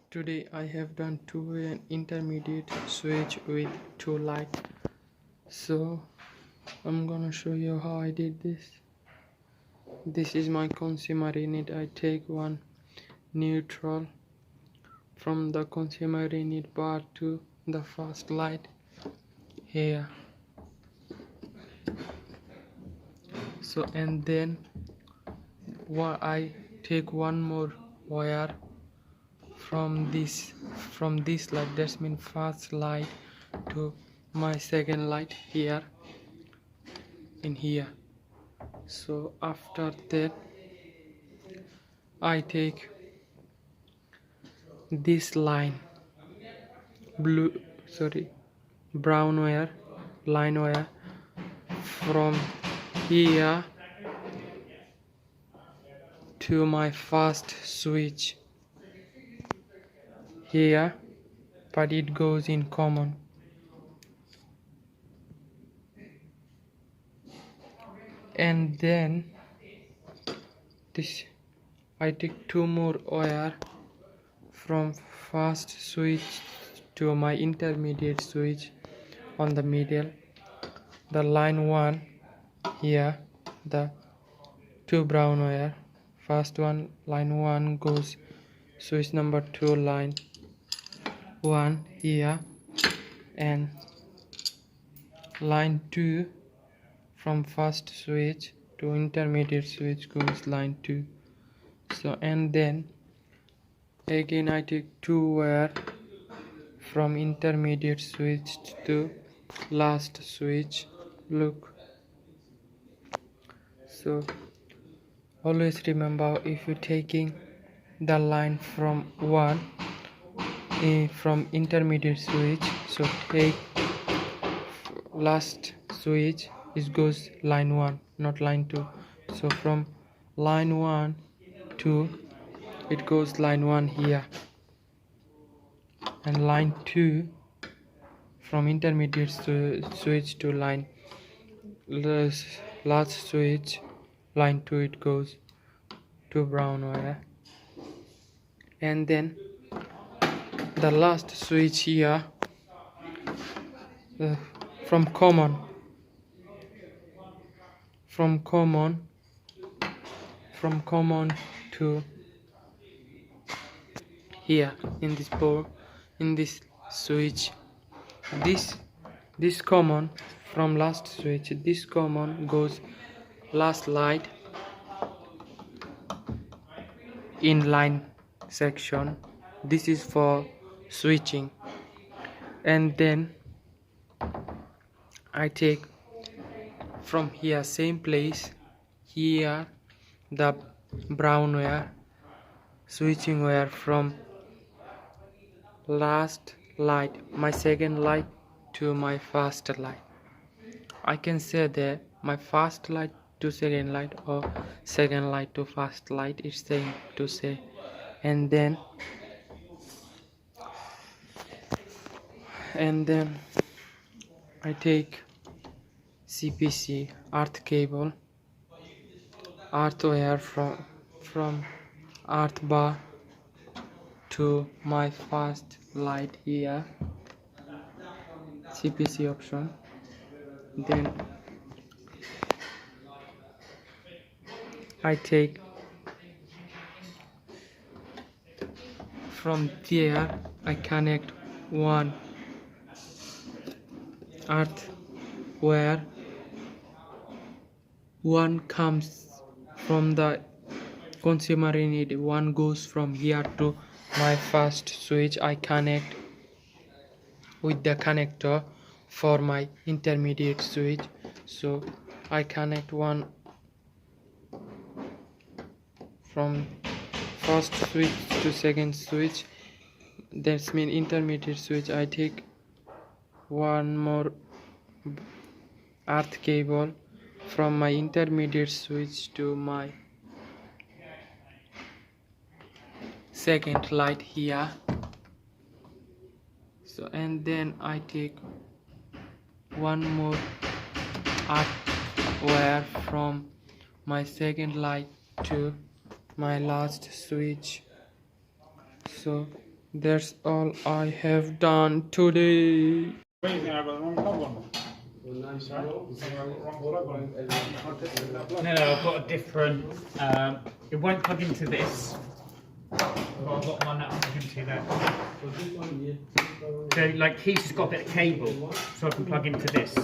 Today I have done an intermediate switch with two lights. So I'm gonna show you how I did this. This is my consumer unit. I take one neutral from the consumer unit bar to the first light here. So and then I take one more wire from this light, that's mean first light to my second light here in here. So after that I take this brown wire line wire from here to my first switch here, but it goes in common. And then this I take two more wire from first switch to my intermediate switch on the middle, the line 1 here, the two brown wire, first one line 1 goes switch number 2 line 1 here, and line 2 from first switch to intermediate switch goes line 2. So and then again I take two wire from intermediate switch to last switch. Look, so always remember, if you're taking the line from from intermediate switch, so take last switch, it goes line 1 not line 2. So from line 1 to it goes line 1 here, and line 2 from intermediate switch to line last switch line 2, it goes to brown wire. And then the last switch here, from common to here in this board, in this switch, this common from last switch, this common goes last light in line section. This is for switching. And then I take from here same place here the brown wire, switching wire from last light, my second light, to my first light. I can say that my first light to second light, or second light to first light, it's same to say. And then I take CPC earth cable, earth wire from earth bar to my first light here, CPC option. Then I take from there, I connect one earth wire, one comes from the consumer unit, one goes from here to my first switch. I connect with the connector for my intermediate switch. So I connect one from first switch to second switch, that's mean intermediate switch. I take one more earth cable from my intermediate switch to my second light here. So and then I take one more earth wire from my second light to my last switch. So That's all I have done today. What do you think? I got the wrong plug on. No, I've got a different. It won't plug into this. But I've got one that will plug into that. So, like, he's just got a bit of cable, so I can plug into this.